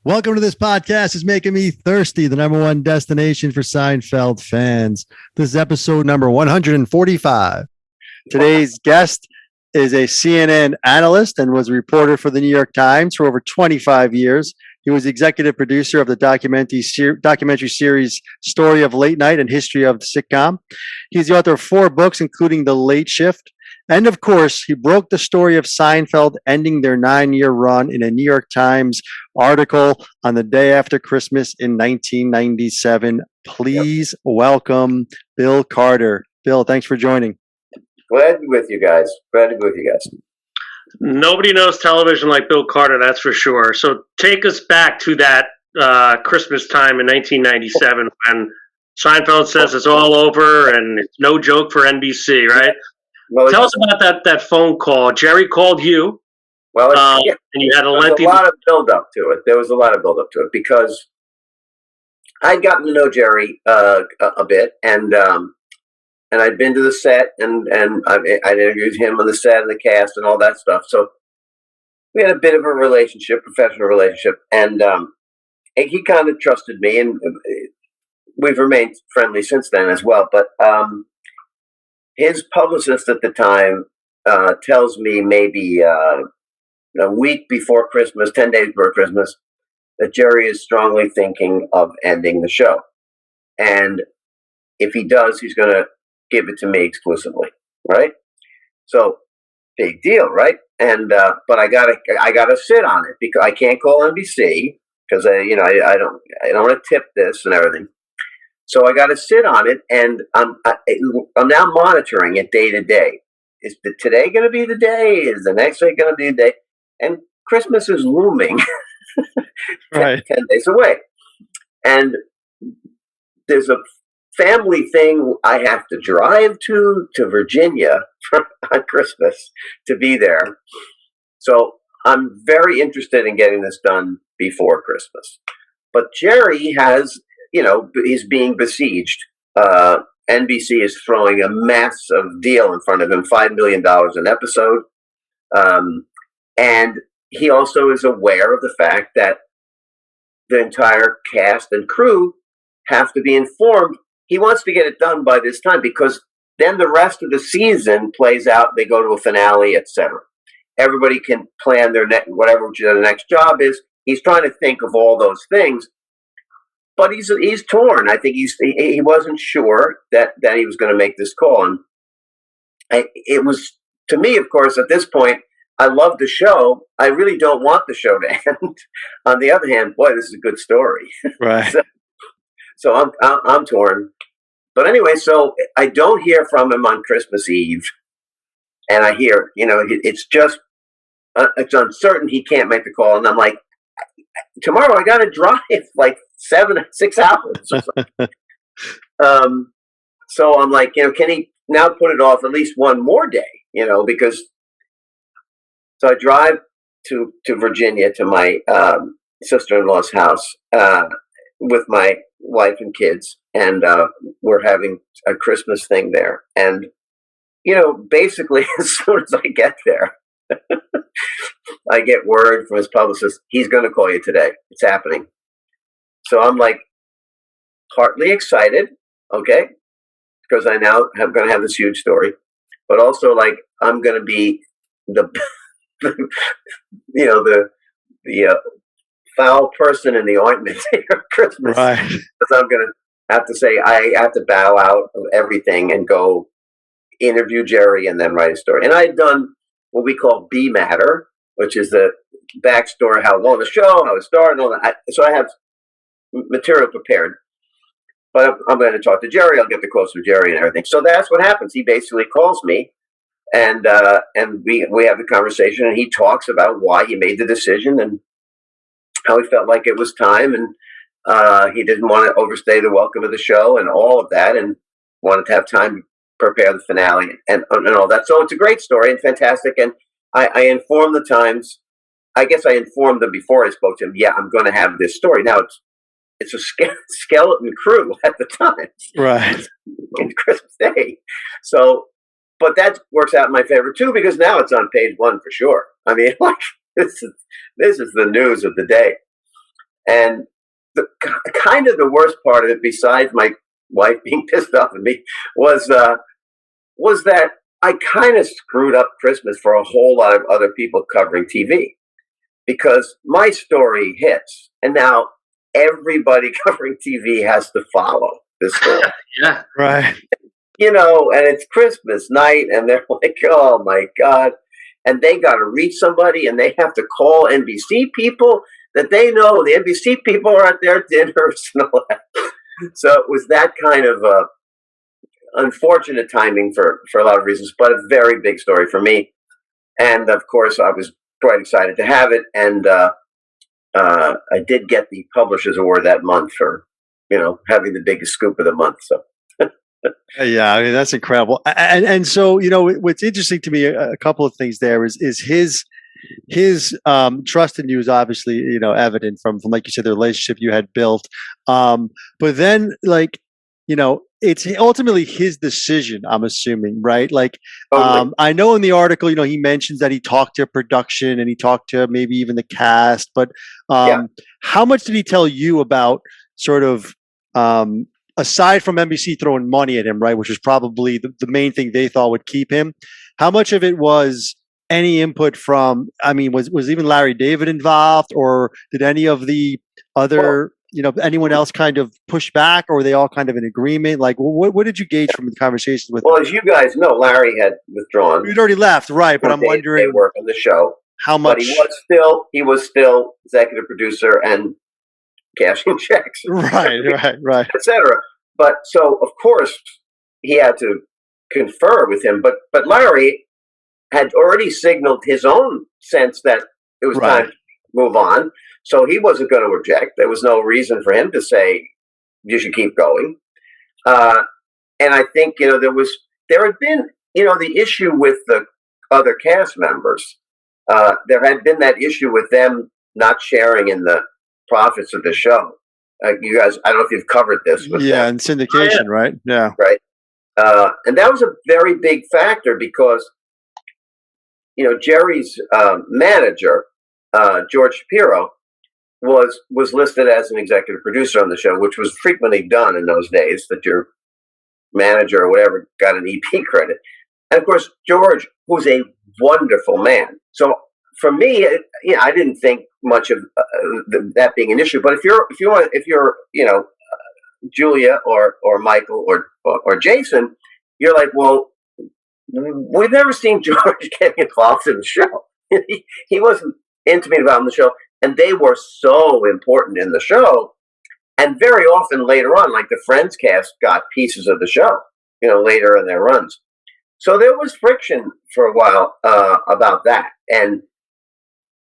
Welcome to this podcast. It's making me thirsty, the number one destination for Seinfeld fans. This is episode number 145. Today's guest is a CNN analyst and was a reporter for the New York Times for over 25 years. He was executive producer of the documentary series Story of Late Night and History of the Sitcom. He's the author of 4 books, including The Late Shift. And of course, he broke the story of Seinfeld ending their 9-year run in a New York Times article on the day after Christmas in 1997. Please welcome Bill Carter. Bill, thanks for joining. Glad to be with you guys. Nobody knows television like Bill Carter, that's for sure. So take us back to that Christmas time in 1997 when Seinfeld says it's all over and it's no joke for NBC, right? Well, tell us about that phone call. Jerry called you, and you had a lengthy... There was a lot of build-up to it. Because I'd gotten to know Jerry a bit, and I'd been to the set, and I'd interviewed him on the set and the cast and all that stuff. So we had a bit of a professional relationship, and he kind of trusted me, and we've remained friendly since then as well. But his publicist at the time tells me maybe a week before Christmas, 10 days before Christmas, that Jerry is strongly thinking of ending the show. And if he does, he's going to give it to me exclusively, right? So, big deal, right? And but I gotta sit on it because I can't call NBC because I don't want to tip this and everything. So I got to sit on it, and I'm now monitoring it day to day. Is today going to be the day? Is the next day going to be the day? And Christmas is looming, right. 10 days away. And there's a family thing I have to drive to Virginia on Christmas to be there. So I'm very interested in getting this done before Christmas. But Jerry has... he's being besieged. NBC is throwing a massive deal in front of him, $5 million an episode. And he also is aware of the fact that the entire cast and crew have to be informed. He wants to get it done by this time because then the rest of the season plays out. They go to a finale, etc. Everybody can plan their whatever the next job is. He's trying to think of all those things. But he's torn. I think he wasn't sure that he was going to make this call. And it was, to me, of course, at this point, I love the show. I really don't want the show to end. On the other hand, boy, this is a good story. Right. so I'm torn. But anyway, so I don't hear from him on Christmas Eve. And I hear, it's just, it's uncertain he can't make the call. And I'm like, tomorrow I got to drive like 6 hours or something. So I'm like, can he now put it off at least one more day? Because so I drive to Virginia to my sister-in-law's house with my wife and kids, and we're having a Christmas thing there. And basically, as soon as I get there, I get word from his publicist, he's going to call you today. It's happening. So I'm like partly excited, okay, because I now am going to have this huge story, but also like I'm going to be the foul person in the ointment here Christmas. Right. Because I'm going to have to say I have to bow out of everything and go interview Jerry and then write a story. And I had done what we call B matter, which is the backstory, how long the show, how it started, and all that. So I have material prepared, but I'm going to talk to Jerry. I'll get the quotes from Jerry and everything. So that's what happens. He basically calls me, and we have the conversation, and he talks about why he made the decision and how he felt like it was time, and he didn't want to overstay the welcome of the show and all of that, and wanted to have time to prepare the finale and all that. So it's a great story and fantastic. And I informed the Times. I guess I informed them before I spoke to him. Yeah, I'm going to have this story. Now it's a skeleton crew at the time, right? In Christmas Day. So, but that works out in my favor too, because now it's on page 1 for sure. I mean, like this is the news of the day. And the kind of the worst part of it, besides my wife being pissed off at me, was that I kind of screwed up Christmas for a whole lot of other people covering TV, because my story hits, and now everybody covering TV has to follow this story. Yeah. Right. And it's Christmas night, and they're like, oh my God. And they got to reach somebody, and they have to call NBC people that they know. The NBC people are at their dinners and all that. So it was that kind of unfortunate timing for a lot of reasons, but a very big story for me. And of course, I was quite excited to have it. And I did get the Publishers Award that month for, having the biggest scoop of the month. So. Yeah, I mean, that's incredible. And so, what's interesting to me, a couple of things there is his trust in you is obviously, evident from like you said, the relationship you had built. But then it's ultimately his decision, I'm assuming, right? Like, I know in the article, he mentions that he talked to production and he talked to maybe even the cast, but how much did he tell you about sort of, aside from NBC throwing money at him, right, which was probably the main thing they thought would keep him, how much of it was any input from, was even Larry David involved, or did any of the other, anyone else kind of push back, or were they all kind of in agreement? Like, what did you gauge from the conversations with Well, them? as you guys know, Larry had withdrawn. He'd already left, right, but I'm wondering they work on the show. how much. But he was still executive producer and cashing checks. Right, etc. But so, of course, he had to confer with him. But Larry had already signaled his own sense that it was time to move on. So he wasn't going to object. There was no reason for him to say, you should keep going. And I think, there had been, the issue with the other cast members. There had been that issue with them not sharing in the profits of the show. You guys, I don't know if you've covered this. With them. And syndication, right? Yeah. Right. And that was a very big factor because, Jerry's manager, George Shapiro, was listed as an executive producer on the show, which was frequently done in those days, that your manager or whatever got an EP credit. And of course, George, who's a wonderful man. So for me, I didn't think much of that being an issue. But if you're Julia or Michael or Jason, you're like, well, we've never seen George getting involved in the show. He wasn't intimate about the show, and they were so important in the show. And very often later on, like the Friends cast got pieces of the show, later in their runs. So there was friction for a while about that, and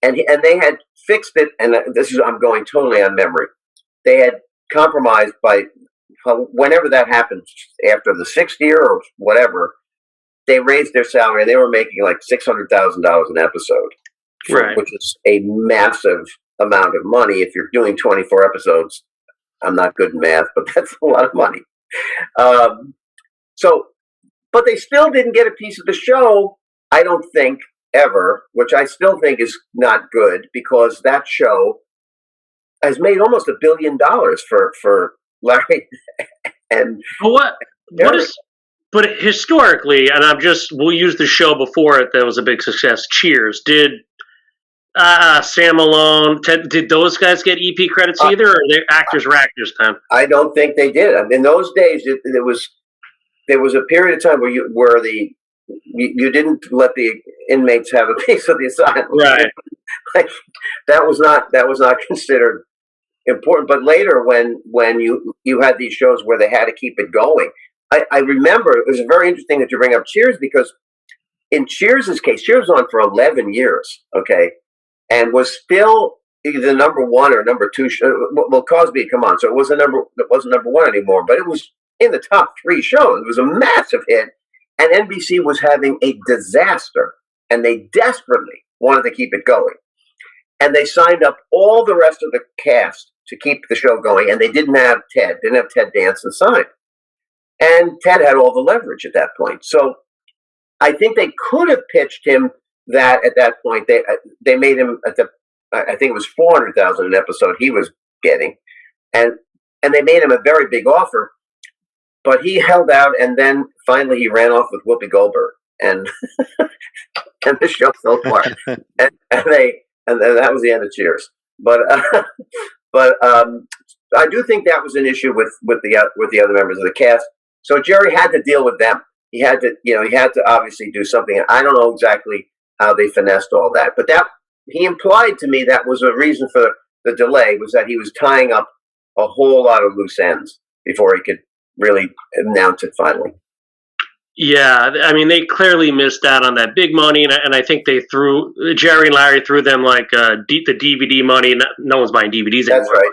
they had fixed it. And I'm going totally on memory. They had compromised by whenever that happened after the 6th year or whatever. They raised their salary, and they were making like $600,000 an episode, which is a massive amount of money. If you're doing 24 episodes, I'm not good in math, but that's a lot of money. But they still didn't get a piece of the show, I don't think, ever, which I still think is not good, because that show has made almost $1 billion for Larry. And but historically, and we'll use the show before it that was a big success, Cheers. Did Sam Malone, did those guys get EP credits either, or are they actors were actors then? I don't think they did. In those days, there was a period of time where you didn't let the inmates have a piece of the asylum. Right. Like, that was not considered important. But later, when you had these shows where they had to keep it going, I remember it was very interesting that you bring up Cheers, because in Cheers' case, Cheers was on for 11 years, okay, and was still either the number one or number two show. Well, Cosby had come on, so it wasn't number one anymore, but it was in the top 3 shows. It was a massive hit, and NBC was having a disaster, and they desperately wanted to keep it going. And they signed up all the rest of the cast to keep the show going, and they didn't have Ted Danson signed. And Ted had all the leverage at that point. So I think they could have pitched him that at that point. They made him I think it was $400,000 an episode. He was getting, and they made him a very big offer, but he held out, and then finally he ran off with Whoopi Goldberg, and and the show fell apart, and that was the end of Cheers. But I do think that was an issue with the other members of the cast. So Jerry had to deal with them. He had to obviously do something. I don't know exactly how they finessed all that, but that he implied to me that was a reason for the delay, was that he was tying up a whole lot of loose ends before he could really announce it finally. Yeah, I mean, they clearly missed out on that big money, and I think Jerry and Larry threw them like the DVD money. No one's buying DVDs anymore. That's right.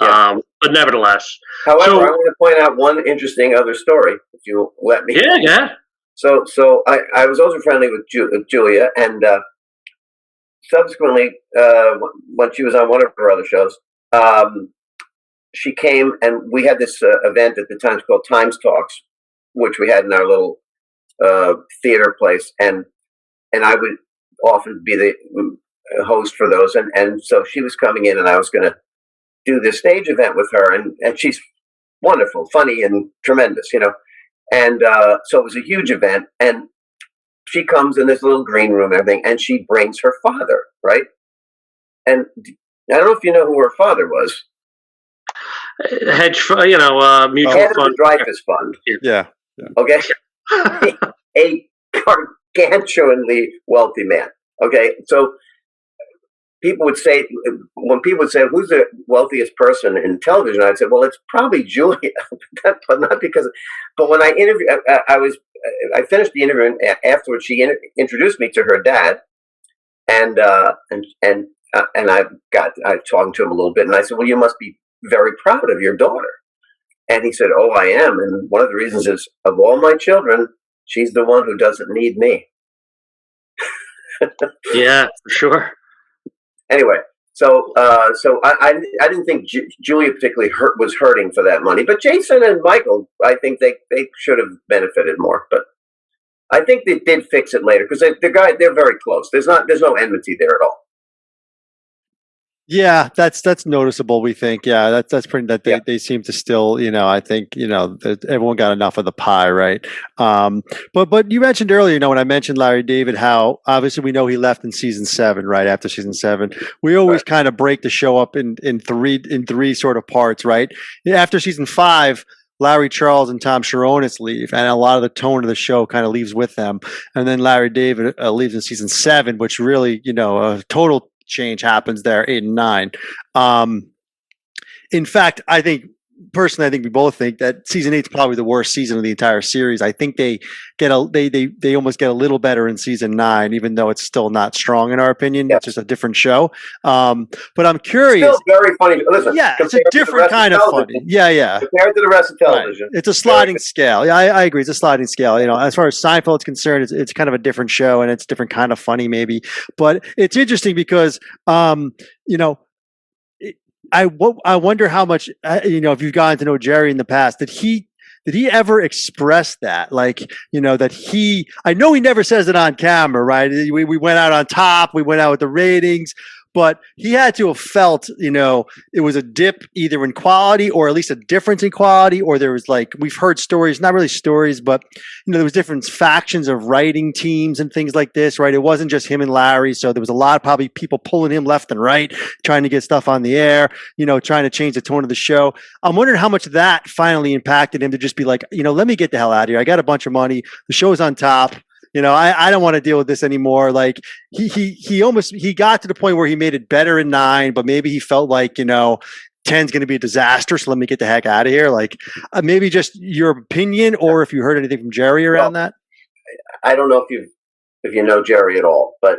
Yeah. But nevertheless. However, I want to point out one interesting other story, if you let me. Yeah. So I was also friendly with Julia, and subsequently, when she was on one of her other shows, she came, and we had this event at the time called Times Talks, which we had in our little theater place, and I would often be the host for those, and so she was coming in, and I was going to do this stage event with her, and she's wonderful, funny, and tremendous, and so it was a huge event, and she comes in this little green room and everything, and she brings her father, right? And I don't know if you know who her father was. Hedge fund, mutual Head fund. of the Dreyfus Fund. Yeah. Okay. A gargantuanly wealthy man. Okay. So who's the wealthiest person in television? I'd say, well, it's probably Julia, but not because. But when I interviewed, I finished the interview, and afterwards she introduced me to her dad, and I talked to him a little bit, and I said, well, you must be very proud of your daughter. And he said, oh, I am. And one of the reasons is, of all my children, she's the one who doesn't need me. Yeah, for sure. Anyway, so I didn't think Julia particularly was hurting for that money. But Jason and Michael, I think they should have benefited more. But I think they did fix it later, because they're very close. There's no enmity there at all. Yeah, that's noticeable. We think, yeah, that's pretty. That they seem to still, I think, that everyone got enough of the pie, right? But you mentioned earlier, when I mentioned Larry David, how obviously we know he left in season 7, right after season 7. We always kind of break the show up in three sort of parts, right? After season 5. Larry Charles and Tom Sharonis leave, and a lot of the tone of the show kind of leaves with them. And then Larry David leaves in season 7, which really, a total change happens there, 8 and 9. In fact, I think we both think that season 8 is probably the worst season of the entire series. I think they almost get a little better in season 9, even though it's still not strong in our opinion. It's just a different show. But I'm curious. It's still very funny. Listen, it's a different kind of funny. Yeah. Compared to the rest of television, right. It's a sliding scale. Yeah, I agree. It's a sliding scale. As far as Seinfeld is concerned, it's kind of a different show, and it's different kind of funny, maybe. But it's interesting because, I wonder how much, if you've gotten to know Jerry in the past, did he ever express that? Like, that I know he never says it on camera, right? We went out on top, we went out with the ratings, but he had to have felt, it was a dip either in quality, or at least a difference in quality, or there was, like, we've heard stories, not really stories, but, there was different factions of writing teams and things like this, right? It wasn't just him and Larry. So there was a lot of probably people pulling him left and right, trying to get stuff on the air, trying to change the tone of the show. I'm wondering how much that finally impacted him to just be like, let me get the hell out of here. I got a bunch of money. The show's on top. I don't want to deal with this anymore. Like he got to the point where he made it better in 9, but maybe he felt like, 10's going to be a disaster. So let me get the heck out of here. Like maybe just your opinion, or if you heard anything from Jerry around that. I don't know if you know Jerry at all, but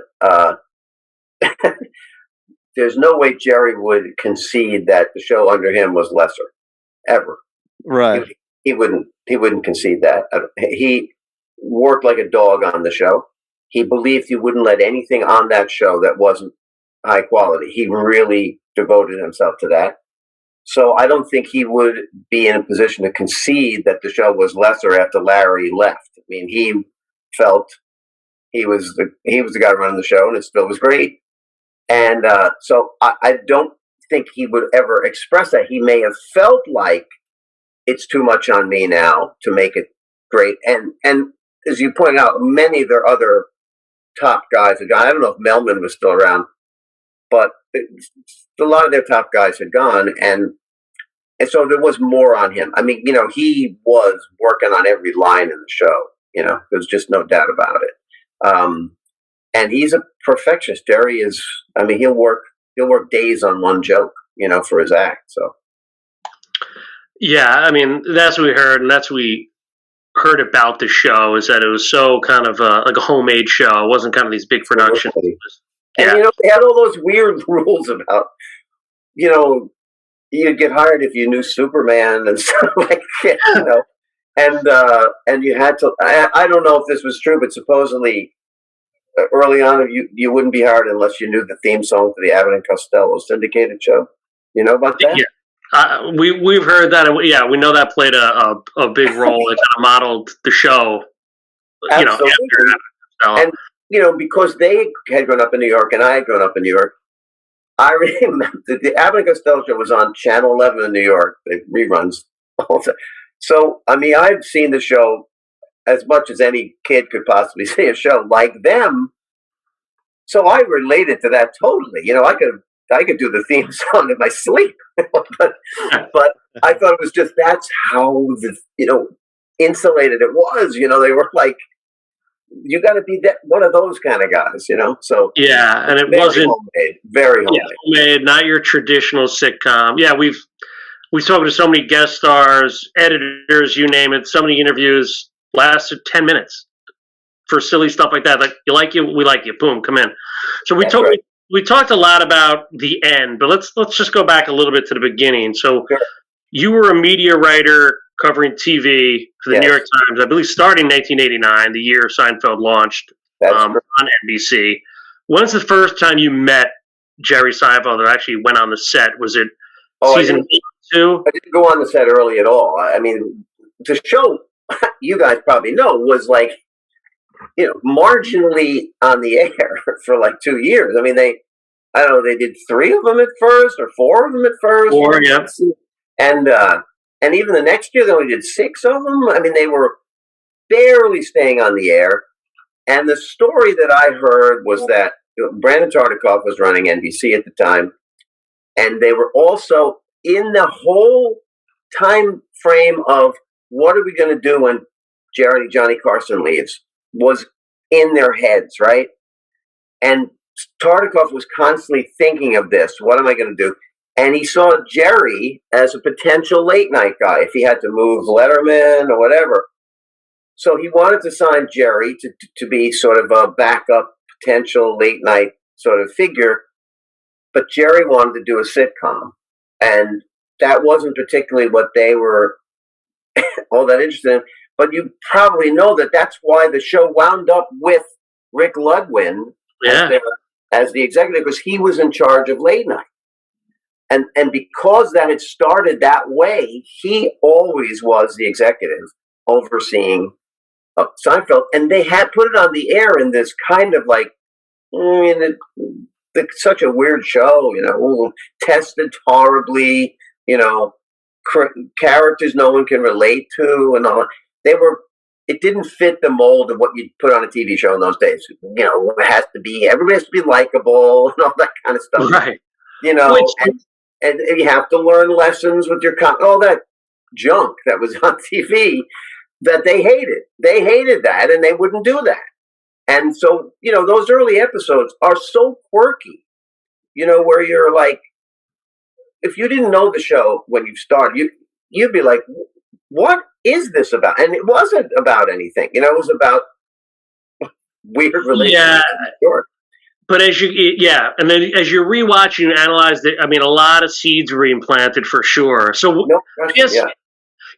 there's no way Jerry would concede that the show under him was lesser, ever. Right. He wouldn't concede that. He worked like a dog on the show. He believed he wouldn't let anything on that show that wasn't high quality. He really devoted himself to that. So I don't think he would be in a position to concede that the show was lesser after Larry left. I mean, he felt he was the guy running the show, and it still was great. And so I don't think he would ever express that. He may have felt like it's too much on me now to make it great. And as you point out, many of their other top guys had gone. I don't know if Melman was still around, but a lot of their top guys had gone, and so there was more on him. I mean, he was working on every line in the show. There's just no doubt about it. And he's a perfectionist. Jerry is. I mean, he'll work days on one joke, for his act. So. Yeah, I mean, that's what we heard, and that's what we heard about the show, is that it was so kind of like a homemade show. It wasn't kind of these big productions. And, they had all those weird rules about, you'd get hired if you knew Superman and stuff like that, and you had to, I don't know if this was true, but supposedly early on, you wouldn't be hired unless you knew the theme song to the Abbott and Costello syndicated show. You know about that? Yeah. We've heard that. Yeah, we know that played a big role. It kind of modeled the show. Absolutely. And because they had grown up in New York and I had grown up in New York, I remember the Abbott and Costello show was on Channel 11 in New York. They reruns all the time. So I meid seen the show as much as any kid could possibly see a show like them. So I related to that totally. I could do the theme song in my sleep, but I thought it was just, that's how insulated it was. They were like, you got to be one of those kind of guys, So yeah, and it wasn't homemade, very homemade. Yeah, homemade, not your traditional sitcom. Yeah, we've spoken to so many guest stars, editors, you name it. So many interviews lasted 10 minutes for silly stuff like that. Like, you like you, we like you. Boom, come in. So we talked a lot about the end, but let's just go back a little bit to the beginning. So you were a media writer covering TV for the New York Times, I believe, starting 1989, the year Seinfeld launched on NBC. When's the first time you met Jerry Seinfeld or actually went on the set? Was it season 1 or 2? I didn't go on the set early at all. I mean, the show, you guys probably know, was like, marginally on the air for like 2 years. I mean, they did 3 of them at first or 4 of them at first. 4, yeah. And even the next year, they only did 6 of them. I mean, they were barely staying on the air. And the story that I heard was that Brandon Tartikoff was running NBC at the time. And they were also in the whole time frame of what are we going to do when Johnny Carson leaves was in their heads, right? And Tartikoff was constantly thinking of this. What am I going to do? And he saw Jerry as a potential late night guy if he had to move Letterman or whatever. So he wanted to sign Jerry to be sort of a backup potential late night sort of figure. But Jerry wanted to do a sitcom. And that wasn't particularly what they were all that interested in. But you probably know that that's why the show wound up with Rick Ludwin as the executive, because he was in charge of late night. And because that had started that way, he always was the executive overseeing Seinfeld. And they had put it on the air in this kind of like, such a weird show, tested horribly, characters no one can relate to, and all. It didn't fit the mold of what you'd put on a TV show in those days. Everybody has to be likable and all that kind of stuff. Right. And you have to learn lessons with your all that junk that was on TV that they hated. They hated that, and they wouldn't do that. And so, those early episodes are so quirky, where you're like, if you didn't know the show when you started, you'd be like, what is this about? And it wasn't about anything. It was about weird relationships. Yeah. But and then as you're rewatching and analyze it, I mean, a lot of seeds were implanted for sure. So I guess,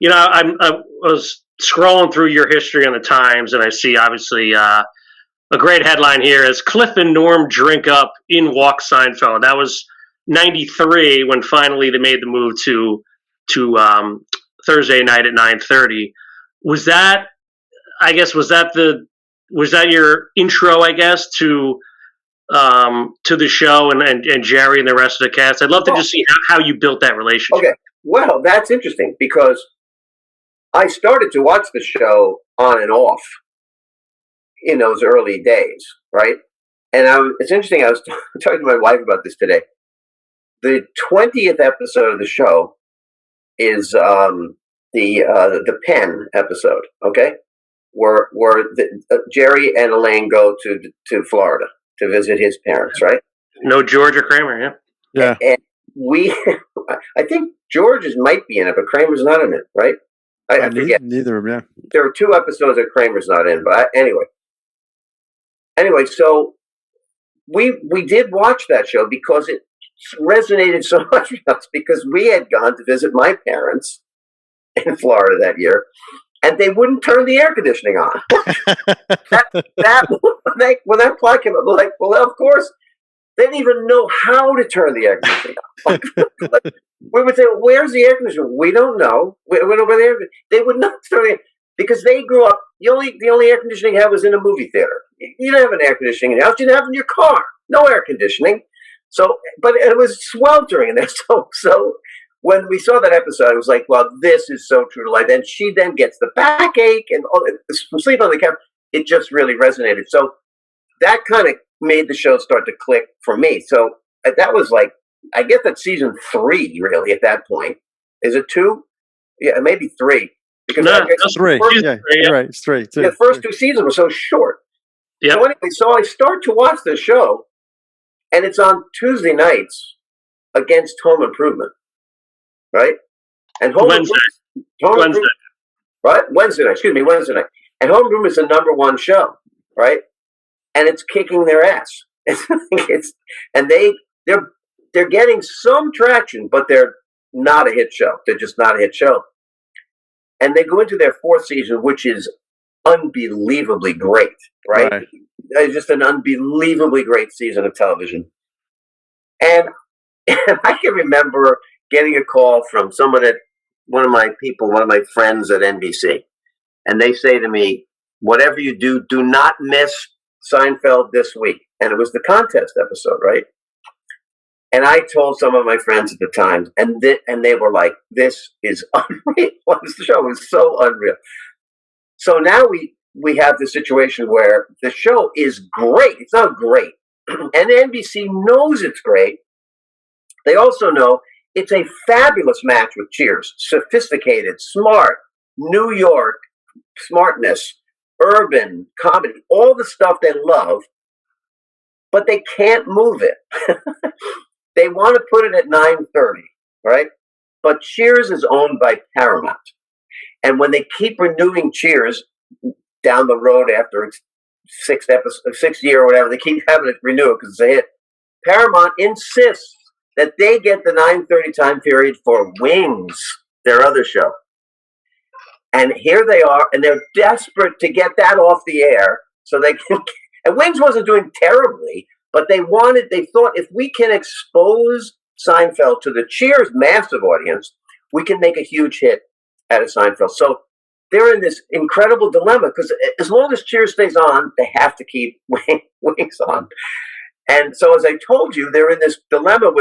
I was scrolling through your history on the Times, and I see obviously a great headline here is Cliff and Norm drink up in Walk Seinfeld. That was 93 when finally they made the move to Thursday night at 9:30. Was that your intro, I guess, to to the show and Jerry and the rest of the cast? I'd love to just see how you built that relationship. Okay. Well, that's interesting because I started to watch the show on and off in those early days, right? And it's interesting. I was talking to my wife about this today. The 20th episode of the show is the Penn episode, okay, where Jerry and Elaine go to Florida to visit his parents, right? No George or Kramer, yeah. And I think George's might be in it, but Kramer's not in it, right? I forget. Neither of them, yeah. There were 2 episodes that Kramer's not in, but anyway, so we did watch that show because it resonated so much with us because we had gone to visit my parents in Florida that year, and they wouldn't turn the air conditioning on. When that plot came up, we're like, well, of course, they didn't even know how to turn the air conditioning on. We would say, well, where's the air conditioner? We don't know. We don't know where the air conditioner. They would not turn it because they grew up. The only air conditioning you had was in a movie theater. You didn't have an air conditioning in your house. You didn't have it in your car. No air conditioning. So, but it was sweltering in there. So when we saw that episode, I was like, well, this is so true to life. And she then gets the backache and from sleep on the couch. It just really resonated. So that kind of made the show start to click for me. So that was like, I guess that's season 3, really, at that point. Is it 2? Yeah, maybe 3. Because it's 3. You're right. It's 3. The first 2 seasons were so short. Yep. So anyway, so I start to watch the show, and it's on Tuesday nights against Home Improvement, right? And Wednesday night. And Home Improvement is the #1 show, right? And it's kicking their ass. And they're getting some traction, but they're not a hit show. They're just not a hit show. And they go into their 4th season, which is unbelievably great, right? It's just an unbelievably great season of television. And I can remember getting a call from one of my friends at NBC. And they say to me, whatever you do, do not miss Seinfeld this week. And it was the contest episode, right? And I told some of my friends at the time, and they were like, this is unreal. The show was so unreal. So now we have the situation where the show is great. It's not great. And NBC knows it's great. They also know it's a fabulous match with Cheers. Sophisticated, smart, New York, smartness, urban, comedy, all the stuff they love, but they can't move it. They want to put it at 9:30, right? But Cheers is owned by Paramount. And when they keep renewing Cheers down the road after its 6th year or whatever, they keep having it renewed because it's a hit. Paramount insists that they get the 9:30 time period for Wings, their other show. And here they are, and they're desperate to get that off the air so they can. And Wings wasn't doing terribly, but they thought if we can expose Seinfeld to the Cheers massive audience, we can make a huge hit out of Seinfeld. So they're in this incredible dilemma because as long as Cheers stays on, they have to keep Wings on. And so, as I told you, they're in this dilemma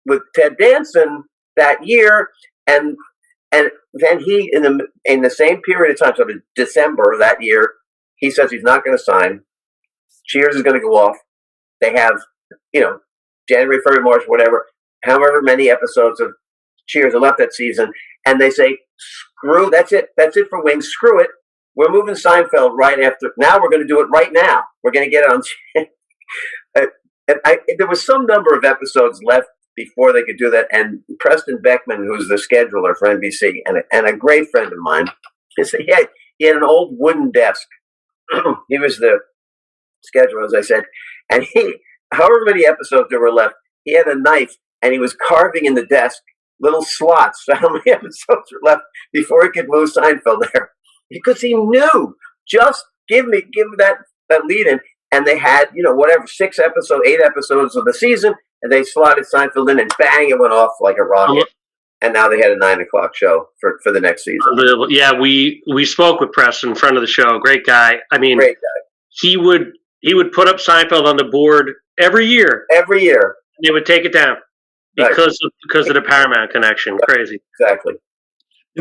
with Ted Danson that year, and then he in the same period of time, so in December that year, he says he's not going to sign. Cheers is going to go off. They have, January, February, March, whatever, however many episodes of Cheers are left that season, and they say, "Screw, that's it for Wings. Screw it. We're moving Seinfeld right after. Now we're going to do it right now. We're going to get it on." There was some number of episodes left before they could do that, and Preston Beckman, who's the scheduler for NBC, and a great friend of mine, he had an old wooden desk. He was the scheduler, as I said, and however many episodes there were left, he had a knife, and he was carving in the desk little slots for how many episodes were left before he could move Seinfeld there, because he knew, just give me that lead in. And they had, 8 episodes of the season, and they slotted Seinfeld in, and bang, it went off like a rocket. And now they had a 9:00 show for the next season. Yeah, we spoke with Preston, friend of the show, great guy. I mean, great guy. He would he would put up Seinfeld on the board every year. Every year. And they would take it down because of the Paramount connection. Crazy. Exactly.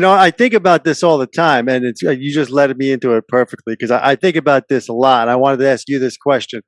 I think about this all the time, and it's you just led me into it perfectly because I think about this a lot. I wanted to ask you this question: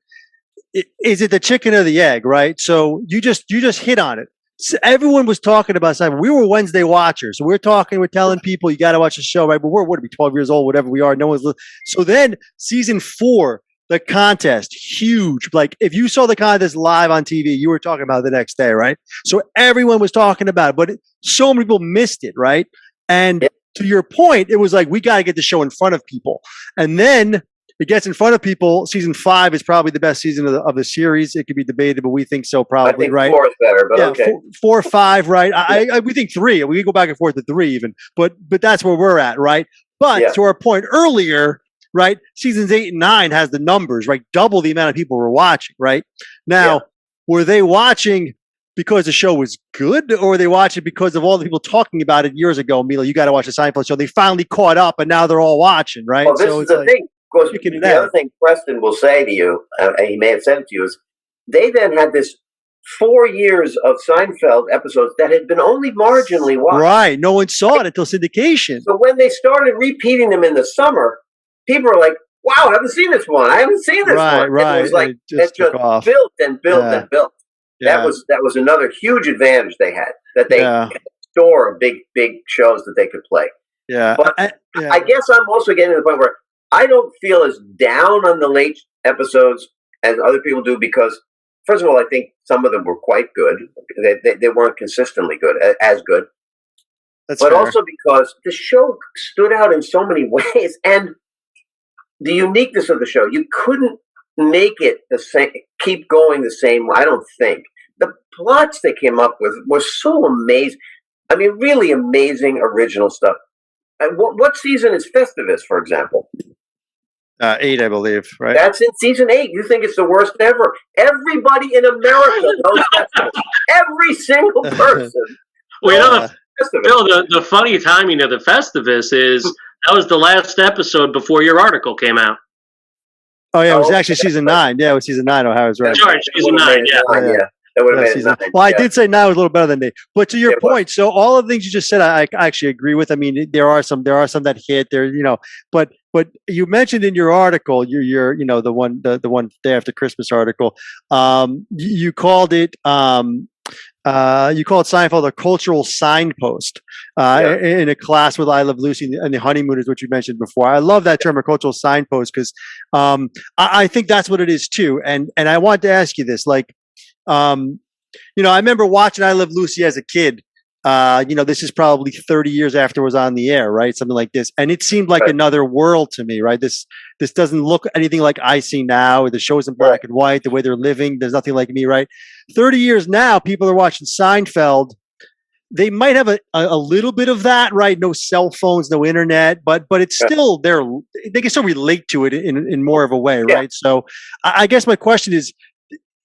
is it the chicken or the egg? Right. So you just hit on it. So everyone was talking about Seinfeld. We were Wednesday watchers, so we're telling people you got to watch the show, right? But we're 12 years old, whatever we are. No one's so then season 4. The contest, huge. Like if you saw the contest live on TV, you were talking about it the next day, right? So everyone was talking about it, but so many people missed it, right? And to your point, it was like, we got to get the show in front of people. And then it gets in front of people. Season 5 is probably the best season of the series. It could be debated, but we think so probably, I think right? 4 is better, but okay. 4 or 5, right? We think 3. We can go back and forth to 3 even, but that's where we're at, right? But to our point earlier, right? Seasons 8 and 9 has the numbers, right? Double the amount of people were watching, right? Now, were they watching because the show was good, or were they watching because of all the people talking about it years ago? Mila, you got to watch the Seinfeld show. They finally caught up, and now they're all watching, right? Well, this is the thing. Of course, the other thing Preston will say to you, and he may have said it to you, is they then had this 4 years of Seinfeld episodes that had been only marginally watched. Right. No one saw it until syndication. So when they started repeating them in the summer, people were like, wow, I haven't seen this one. I haven't seen this one. Right. And it was like, it just built and built and built. That was another huge advantage they had, that they could store big shows that they could play. Yeah. But I guess I'm also getting to the point where I don't feel as down on the late episodes as other people do because, first of all, I think some of them were quite good. They weren't consistently good, as good. That's but fair. Also because the show stood out in so many ways, and the uniqueness of the show, you couldn't make it the same, keep going the same way. I don't think the plots they came up with were so amazing. I mean, really amazing original stuff. What season is Festivus, for example? 8, I believe, right? That's in season 8. You think it's the worst ever? Everybody in America knows Festivus. Every single person. Well, Bill, the funny timing of the Festivus is that was the last episode before your article came out. Oh, yeah, it was actually season 9. Yeah, it was season 9. O'Hara's right. Sorry, season 9, yeah. That would have made season. it 9. Well, I did say 9 was a little better than 8. But to your point, so all of the things you just said, I actually agree with. I mean, there are some that hit there, but you mentioned in your article, your the one day after Christmas article, you called it Seinfeld a cultural signpost in a class with I Love Lucy and the Honeymooners, which you mentioned before. I love that term, a cultural signpost, because I think that's what it is too. And I want to ask you this, like, I remember watching I Love Lucy as a kid. This is probably 30 years after it was on the air, right? Something like this. And it seemed like another world to me, right? This doesn't look anything like I see now. The show's in black and white, the way they're living, there's nothing like me, right? 30 years now, people are watching Seinfeld. They might have a little bit of that, right? No cell phones, no internet, but it's still there. They can still relate to it in more of a way, right? So I guess my question is,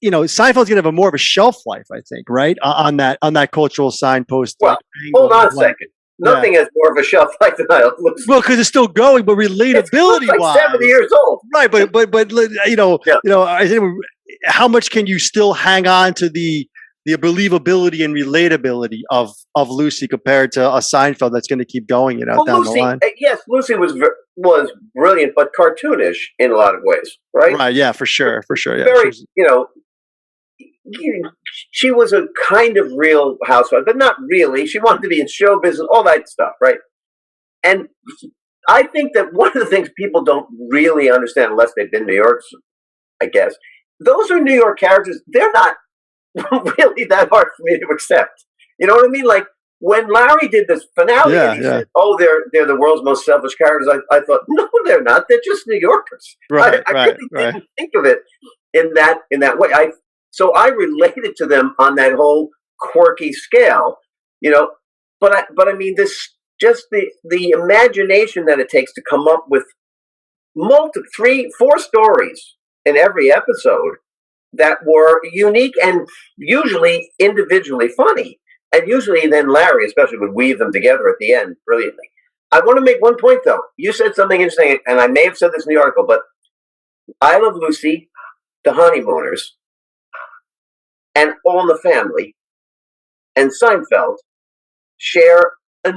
Seinfeld's going to have more of a shelf life, I think, right? On that cultural signpost. Well, hold on a second. Nothing has more of a shelf life than I Love Lucy. Well, because it's still going, but relatability it's like 70 years old, right? But how much can you still hang on to the believability and relatability of Lucy compared to a Seinfeld that's going to keep going, down Lucy, the line? Yes, Lucy was brilliant, but cartoonish in a lot of ways, right? Right. Yeah, for sure. Yeah. Very, she was a kind of real housewife, but not really. She wanted to be in show business, all that stuff, right? And I think that one of the things people don't really understand, unless they've been New York, I guess, those are New York characters. They're not really that hard for me to accept. You know what I mean? Like when Larry did this finale, and he said, "Oh, they're the world's most selfish characters." I thought, no, they're not. They're just New Yorkers. I really didn't think of it in that way. So I related to them on that whole quirky scale, But I mean, this just the imagination that it takes to come up with 3, 4 stories in every episode that were unique and usually individually funny. And usually then Larry especially would weave them together at the end brilliantly. I want to make one point, though. You said something interesting, and I may have said this in the article, but I Love Lucy The Honeymooners, and All in the Family, and Seinfeld share a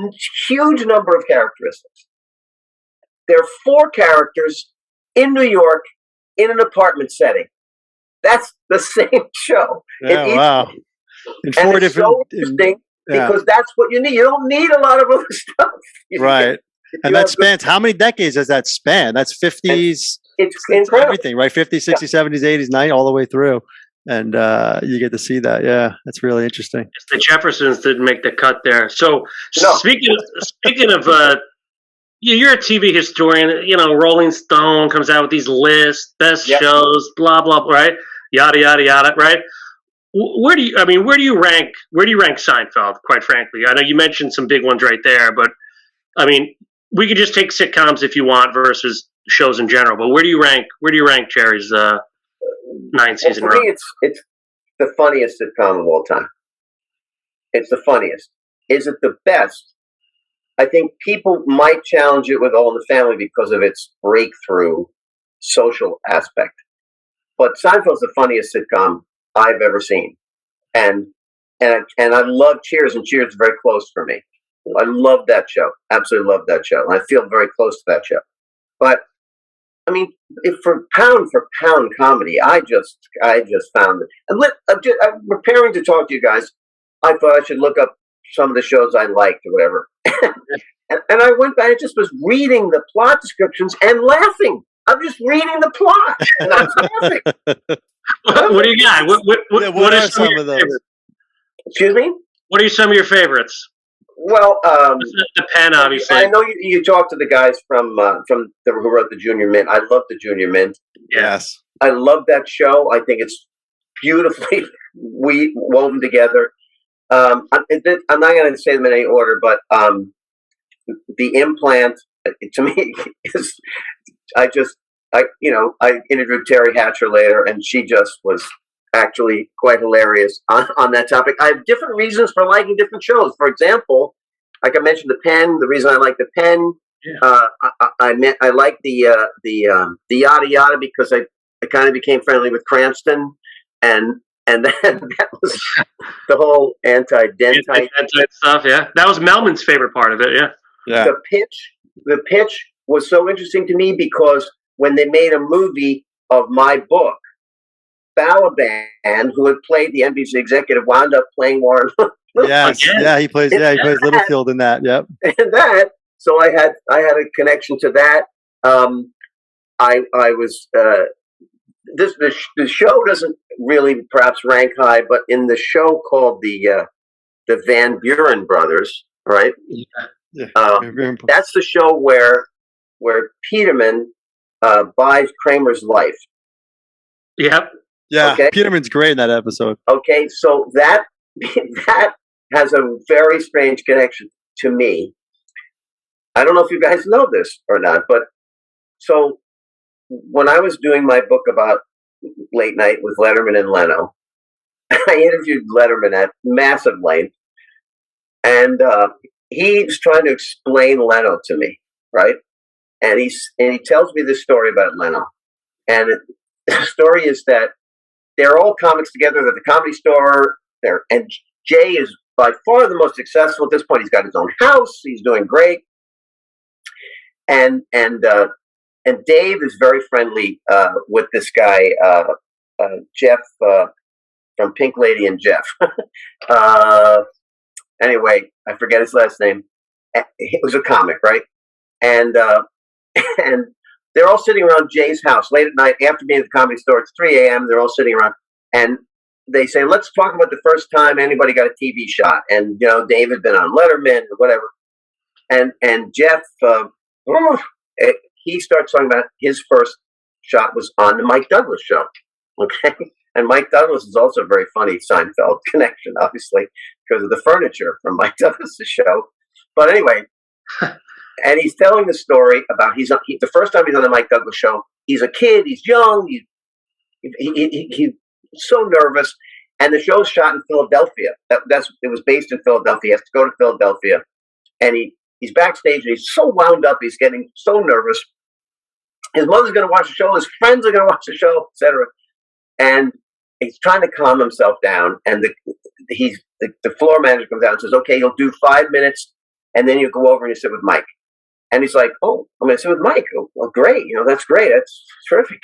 huge number of characteristics. There are 4 characters in New York in an apartment setting. That's the same show. Yeah, wow. In 4 it's different. so interesting because that's what you need. You don't need a lot of other stuff. Right. And that spans, how many decades does that span? That's 50s. It's incredible. Everything, right? 50s, 60s, 70s, 80s, 90s, all the way through. And you get to see that. Yeah, that's really interesting. The Jeffersons didn't make the cut there. So speaking of you're a TV historian. You know, Rolling Stone comes out with these lists, best shows, blah blah blah, right? Yada yada yada, right? Where do you rank Seinfeld? Quite frankly, I know you mentioned some big ones right there, but I mean, we could just take sitcoms if you want versus shows in general. But where do you rank Jerry's 9-season run? For me, it's the funniest sitcom of all time. It's the funniest. Is it the best? I think people might challenge it with All in the Family because of its breakthrough social aspect. But Seinfeld's the funniest sitcom I've ever seen, and I love Cheers, and Cheers is very close for me. I love that show, absolutely love that show, and I feel very close to that show. But I mean, if for pound comedy, I just found it. And I'm preparing to talk to you guys. I thought I should look up some of the shows I liked or whatever, and I went back and just was reading the plot descriptions and laughing. I'm just reading the plot and I'm laughing. What do you got? What are some of those? Excuse me? What are some of your favorites? Well, the Pen, obviously. I know you talked to the guys from who wrote the Junior Mint. I love the Junior Mint. Yes, I love that show. I think it's beautifully woven together. I'm not going to say them in any order, but the Implant to me is. I interviewed Terry Hatcher later, and she just was actually quite hilarious on that topic. I have different reasons for liking different shows. For example, like I mentioned, The Pen. The reason I like The Pen, I like the Yada Yada because I kind of became friendly with Cranston, and then that was the whole anti-dentite stuff. Yeah, that was Melman's favorite part of it. Yeah. The pitch was so interesting to me because when they made a movie of my book, Balaban, who had played the NBC executive, wound up playing Warren. Yes, yeah, he plays Littlefield in that. Yep. And that, so I had a connection to that. I was the show doesn't really perhaps rank high, but in the show called the Van Buren Brothers, right? Yeah. That's the show where Peterman buys Kramer's life. Yep. Yeah. Okay? Peterman's great in that episode. Okay, so that has a very strange connection to me. I don't know if you guys know this or not, but so when I was doing my book about late night with Letterman and Leno, I interviewed Letterman at massive length, and he's trying to explain Leno to me, right? And he tells me this story about Leno, and the story is that they're all comics together at the Comedy Store. And Jay is by far the most successful at this point. He's got his own house. He's doing great, and Dave is very friendly with this guy Jeff from Pink Lady and Jeff. Anyway, I forget his last name. He was a comic, right? And they're all sitting around Jay's house late at night after being at the Comedy Store. It's 3 a.m. They're all sitting around, and they say, "Let's talk about the first time anybody got a TV shot." And Dave had been on Letterman or whatever, and Jeff he starts talking about his first shot was on the Mike Douglas show. Okay, and Mike Douglas is also a very funny Seinfeld connection, obviously because of the furniture from Mike Douglas's show. But anyway. And he's telling the story about the first time he's on the Mike Douglas show. He's a kid. He's young. He's so nervous. And the show's shot in Philadelphia. It was based in Philadelphia. He has to go to Philadelphia, and he's backstage. And he's so wound up. He's getting so nervous. His mother's going to watch the show. His friends are going to watch the show, etc. and he's trying to calm himself down. And the floor manager comes out and says, "Okay, you'll do 5 minutes, and then you go over and you sit with Mike." And he's like, "Oh, I'm going to sit with Mike. Oh, well, great. That's great. That's terrific."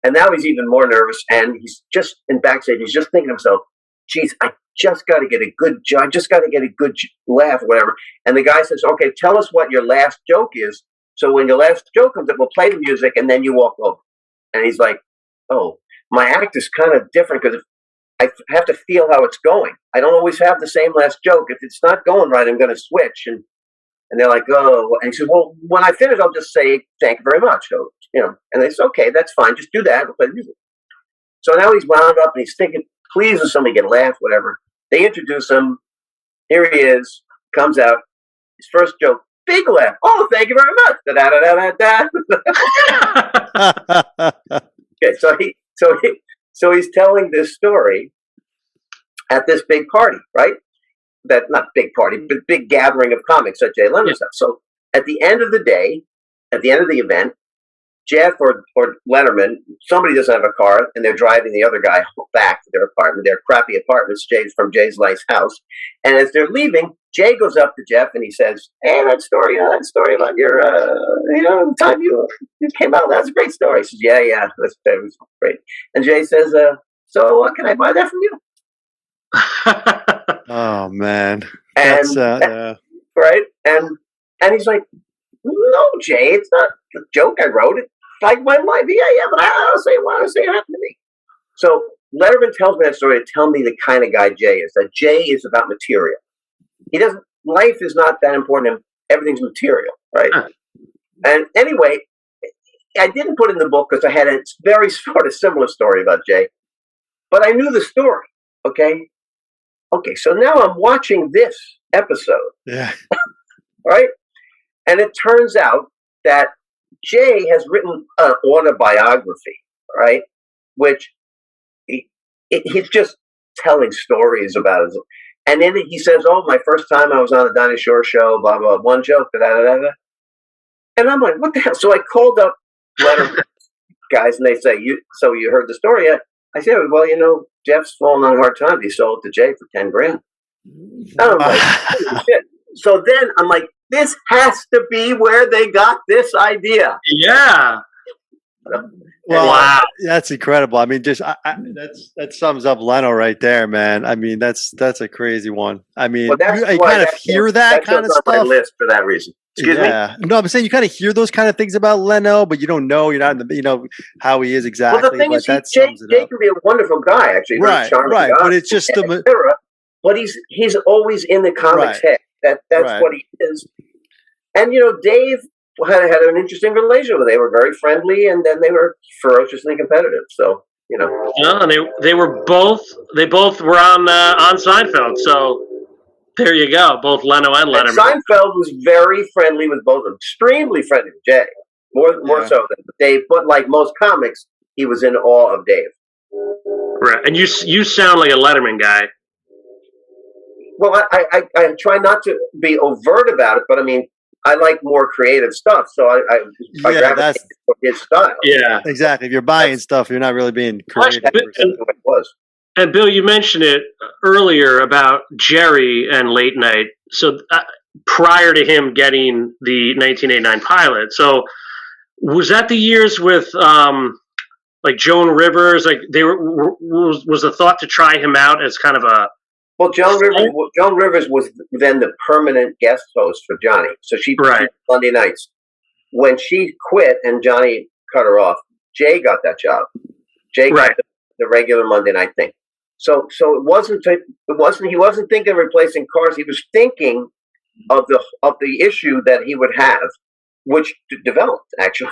And now he's even more nervous, and he's just in backstage. He's just thinking to himself, "Geez, I just got to get a good job. I just got to get a good laugh or whatever." And the guy says, "Okay, tell us what your last joke is. So when your last joke comes up, we'll play the music, and then you walk over." And he's like, "Oh, my act is kind of different because I have to feel how it's going. I don't always have the same last joke. If it's not going right, I'm going to switch." And they're like, "Oh," and he said, "Well, when I finish, I'll just say thank you very much." So, and they said, "Okay, that's fine. Just do that. We'll play the music." So now he's wound up and he's thinking, please, if somebody get a laugh, whatever. They introduce him. Here he is. Comes out. His first joke, big laugh. "Oh, thank you very much." Da da da da da da. Okay, so he's telling this story at this big party, right? That not big party, but big gathering of comics at Jay Leno's house. So at the end of the day, at the end of the event, Jeff or Letterman, somebody doesn't have a car, and they're driving the other guy back to their apartment, their crappy apartments, from Jay's nice house. And as they're leaving, Jay goes up to Jeff and he says, "Hey, that story about your, the time you came out, that's a great story." He says, "Yeah, that was great." And Jay says, "So can I buy that from you?" Oh man, And that's right, and he's like, "No, Jay, it's not a joke I wrote. It's like my life." Yeah, but I want to say it happened to me. So Letterman tells me that story to tell me the kind of guy Jay is. That Jay is about material. He doesn't. Life is not that important. Everything's material, right? And anyway, I didn't put it in the book because I had a very sort of similar story about Jay, but I knew the story. Okay, so now I'm watching this episode. yeah. Right? And it turns out that Jay has written an autobiography, right? Which he's just telling stories about it. And then he says, "Oh, my first time I was on the Dinah Shore show, blah, blah, one joke, da, da, da, da." And I'm like, what the hell? So I called up Letterman guys, and they say, "So you heard the story yet?" I said, "Well, Jeff's fallen on hard times. He sold it to Jay for $10,000. And I'm like, holy shit. So then I'm like, this has to be where they got this idea. Yeah. Well, wow. That's incredible. I mean, that sums up Leno right there, man. I mean, that's a crazy one. I mean, you kind of hear that kind of stuff. On my list for that reason. Excuse me? No, I'm saying you kind of hear those kind of things about Leno, but you don't know. You're not in the, how he is exactly. Well, the thing is, Jay can be a wonderful guy, actually. Right. Guy, but it's just but he's always in the comics head. That's what he is. And Dave had an interesting relationship. They were very friendly, and then they were ferociously competitive. So and they both were on Seinfeld. So there you go, both Leno and Letterman. And Seinfeld was very friendly with both of them, extremely friendly with Jay, more so than Dave. But like most comics, he was in awe of Dave. Right, and you sound like a Letterman guy. Well, I try not to be overt about it, but I mean, I like more creative stuff, so I gravitate toward his style. Yeah, exactly. If you're buying stuff, you're not really being creative. And Bill, you mentioned it earlier about Jerry and Late Night. So prior to him getting the 1989 pilot, so was that the years with like Joan Rivers? Like was the thought to try him out as kind of a Joan Rivers was then the permanent guest host for Johnny. So she did Monday nights. When she quit and Johnny cut her off, Jay got that job. Jay got the regular Monday night thing. So it wasn't he wasn't thinking of replacing Cars. He was thinking of the issue that he would have, which developed actually,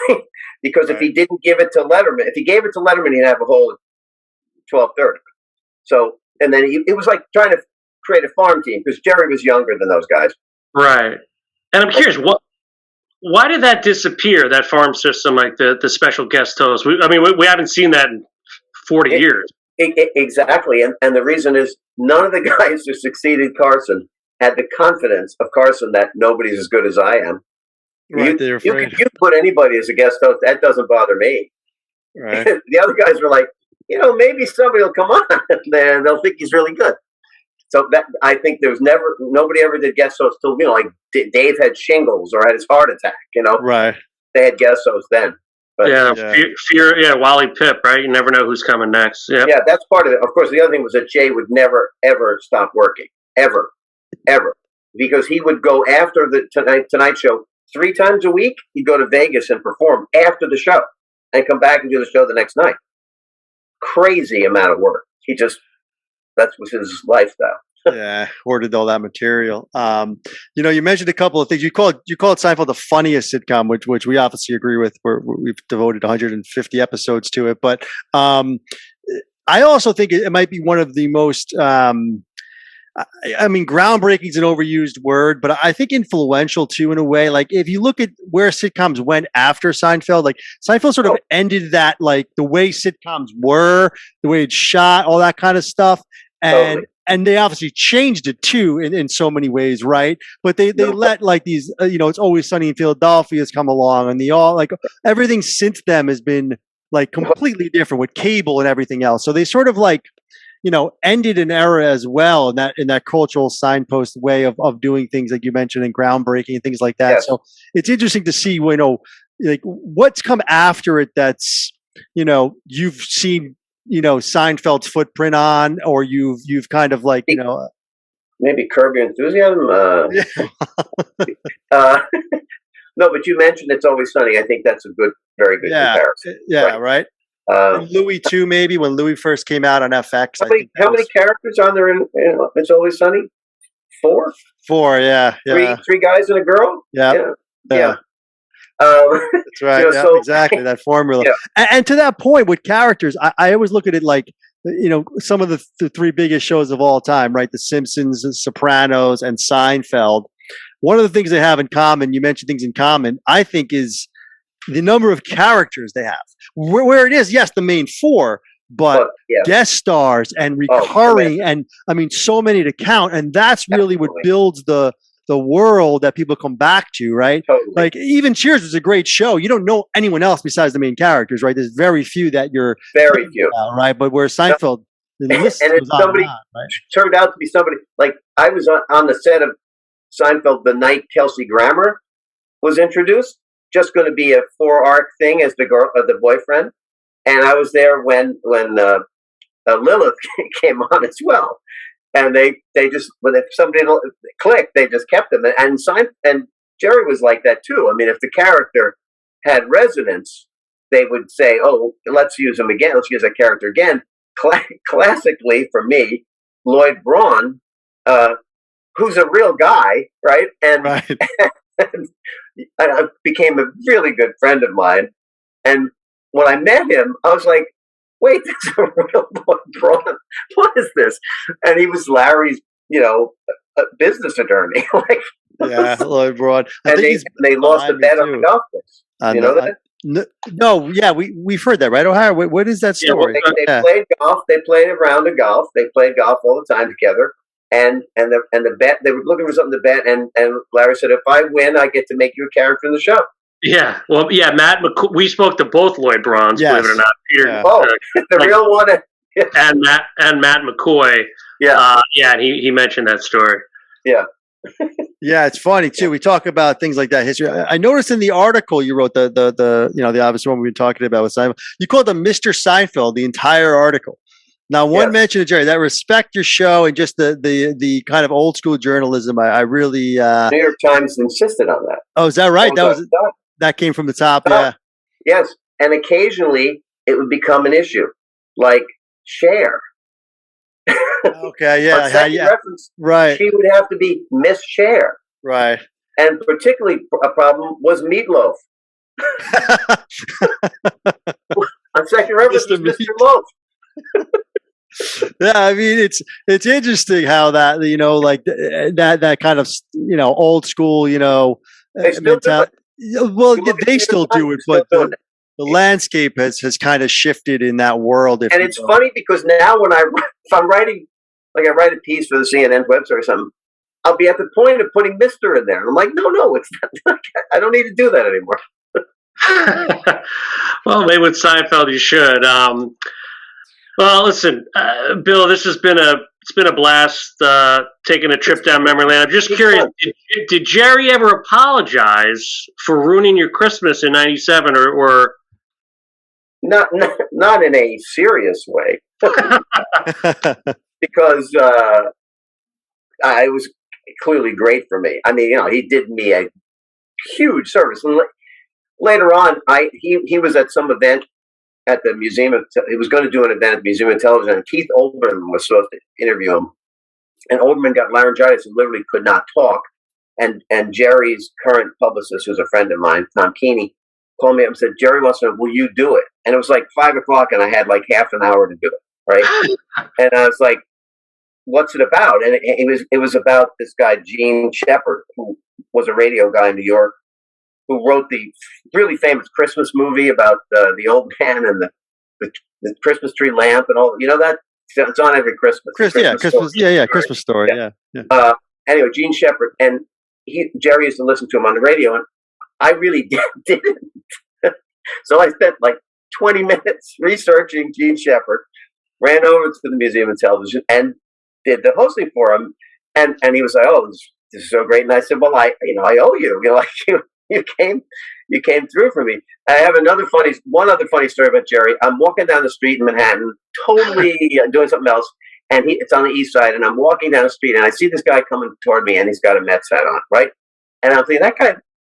because if he didn't give it to Letterman, he'd have a hole at 12:30. So. And then it was like trying to create a farm team because Jerry was younger than those guys. Right. And I'm curious, why did that disappear, that farm system, like the special guest host? We haven't seen that in 40 years. Exactly. And the reason is none of the guys who succeeded Carson had the confidence of Carson that nobody's as good as I am. Right, you put anybody as a guest host, that doesn't bother me. Right. The other guys were like, maybe somebody will come on and they'll think he's really good. So that I think nobody ever did guest hosts till like Dave had shingles or had his heart attack. Right. They had guest hosts then. But, Wally Pipp, right? You never know who's coming next. Yeah, that's part of it. Of course, the other thing was that Jay would never ever stop working, ever, because he would go after the Tonight Show 3 times a week. He'd go to Vegas and perform after the show, and come back and do the show the next night. Crazy amount of work. That was his lifestyle. Yeah, hoarded all that material. You mentioned a couple of things. You called Seinfeld the funniest sitcom, which we obviously agree with. We've devoted 150 episodes to it, but I also think it might be one of the most. Groundbreaking is an overused word, but I think influential too, in a way. Like if you look at where sitcoms went after Seinfeld, like Seinfeld sort of ended that, like the way sitcoms were, the way it's shot, all that kind of stuff. And they obviously changed it too in so many ways, right? But they let like these, It's Always Sunny in Philadelphia has come along, and everything since them has been like completely different with cable and everything else. So they sort of like, ended an era as well in that cultural signpost way of doing things like you mentioned, and groundbreaking and things like that. Yes. So it's interesting to see, like what's come after it that's, you've seen, Seinfeld's footprint on, or you've kind of like, maybe Curb Your Enthusiasm. No, but you mentioned It's Always Sunny. I think that's a very good comparison. Yeah, right. Louis too, maybe when Louis first came out on FX. How many characters are there in It's Always Sunny? 4? 4, yeah. Three guys and a girl. Yeah. That's right. Exactly that formula. Yeah. And to that point with characters, I always look at it like, some of the 3 biggest shows of all time, right? The Simpsons, The Sopranos, and Seinfeld. One of the things they have in common, you mentioned things in common, I think, is the number of characters they have. Where it is, yes, the main 4, but guest stars and recurring, and so many to count. And that's really what builds the world that people come back to, right? Totally. Like even Cheers was a great show. You don't know anyone else besides the main characters, right? There's very few that you're about, right? But where Seinfeld, and if somebody turned out to be somebody, like I was on the set of Seinfeld the night Kelsey Grammer was introduced, just going to be a 4-arc thing as the girl, the boyfriend, and I was there when Lilith came on as well. And they just, if somebody clicked, they just kept them. And Jerry was like that too. I mean, if the character had resonance, they would say, "Oh, let's use him again. Let's use that character again." Classically, for me, Lloyd Braun, who's a real guy, right? And, and became a really good friend of mine. And when I met him, I was like, wait, that's a real Lloyd Braun. What is this? And he was Larry's, a business attorney. Lloyd Braun. And they lost a bet on the golf course. You know that? No, yeah, we've heard that, right, O'Hara? What is that story? Yeah, they played golf. They played a round of golf. They played golf all the time together. And the bet, they were looking for something to bet. And Larry said, if I win, I get to make you a character in the show. Yeah, well, Matt. We spoke to both Lloyd Brauns, believe it or not. Peter, the real one, and Matt McCoy. And he mentioned that story. Yeah, yeah, it's funny too. We talk about things like that history. I noticed in the article you wrote, the obvious one we've been talking about with Seinfeld, you called him Mr. Seinfeld the entire article. Now, one mention of Jerry, that respect your show and just the kind of old school journalism. I really New York Times insisted on that. Oh, is that right? That came from the top. Yeah. Yes, and occasionally it would become an issue, like Cher. Okay. Yeah. Reference, right. She would have to be Miss Cher. Right. And particularly a problem was Meatloaf. On second reference, Mr. Loaf. Yeah, I mean it's interesting how that that kind of old school mentality. Well, they still do it, but the landscape has kind of shifted in that world. And it's funny because now if I'm writing, like I write a piece for the CNN website or something, I'll be at the point of putting Mr. in there. And I'm like, no, it's not. I don't need to do that anymore. Well, maybe with Seinfeld you should. Well, listen, Bill, it's been a blast taking a trip down memory lane. I'm just curious, did Jerry ever apologize for ruining your Christmas in '97, or Not in a serious way, because it was clearly great for me. I mean, he did me a huge service. And later on, he was at some event at the Museum of. He was going to do an event at the Museum of Television, and Keith Olbermann was supposed to interview him. And Olbermann got laryngitis and literally could not talk. And Jerry's current publicist, who's a friend of mine, Tom Keeney, called me up and said, "Jerry wants to know, will you do it?" And it was like 5:00, and I had like half an hour to do it, right? And I was like, "What's it about?" And it was about this guy Gene Shepard, who was a radio guy in New York, who wrote the really famous Christmas movie about the old man and the Christmas tree lamp and all. You know that? It's on every Christmas. Christmas story. Yeah. Anyway, Gene Shepard, and Jerry used to listen to him on the radio, and I really didn't. So I spent like 20 minutes researching Gene Shepard, ran over to the Museum of Television, and did the hosting for him. And he was like, "Oh, this is so great." And I said, "Well, I owe you. You came through for me." I have one other funny story about Jerry. I'm walking down the street in Manhattan, totally doing something else, and it's on the East Side. And I'm walking down the street, and I see this guy coming toward me, and he's got a Mets hat on, right? And I'm thinking,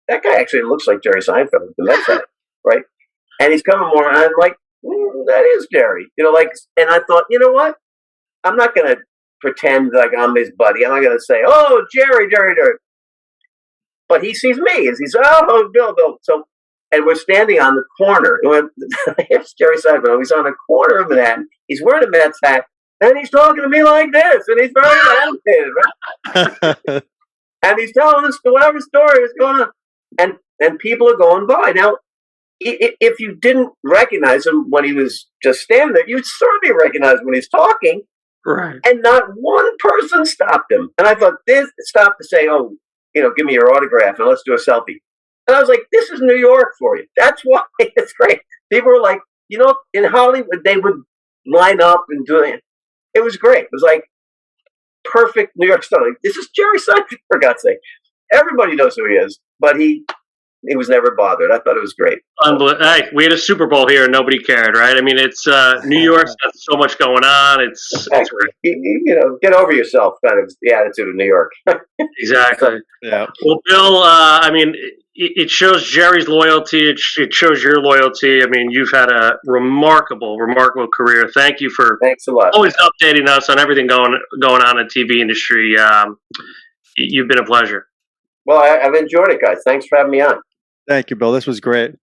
that guy actually looks like Jerry Seinfeld with the Mets hat, right? And he's coming more, and I'm like, that is Jerry, And I thought, you know what? I'm not going to pretend like I'm his buddy. I'm not going to say, "Oh, Jerry." But he sees me, and he says, "Oh, Bill." So, and we're standing on the corner. It's Jerry Seinfeld. He's on the corner of Manhattan. He's wearing a Mets hat, and he's talking to me like this, and he's very animated, right? And he's telling us whatever story is going on, and people are going by. Now, if you didn't recognize him when he was just standing there, you'd certainly recognize him when he's talking. right? And not one person stopped him. And I thought, this stopped to say, "Oh, give me your autograph and let's do a selfie." And I was like, this is New York for you. That's why it's great. People were like, in Hollywood, they would line up and do it. It was great. It was like perfect New York style. Like, this is Jerry Seinfeld, for God's sake. Everybody knows who he is, but he was never bothered. I thought it was great. Hey, we had a Super Bowl here and nobody cared, right? I mean, it's New York's got so much going on. It's great. Get over yourself, kind of the attitude of New York. Exactly. Yeah. Well, Bill, I mean, it shows Jerry's loyalty. It shows your loyalty. I mean, you've had a remarkable career. Thank you for Thanks a lot. Always updating us on everything going on in the TV industry. You've been a pleasure. Well, I've enjoyed it, guys. Thanks for having me on. Thank you, Bill. This was great.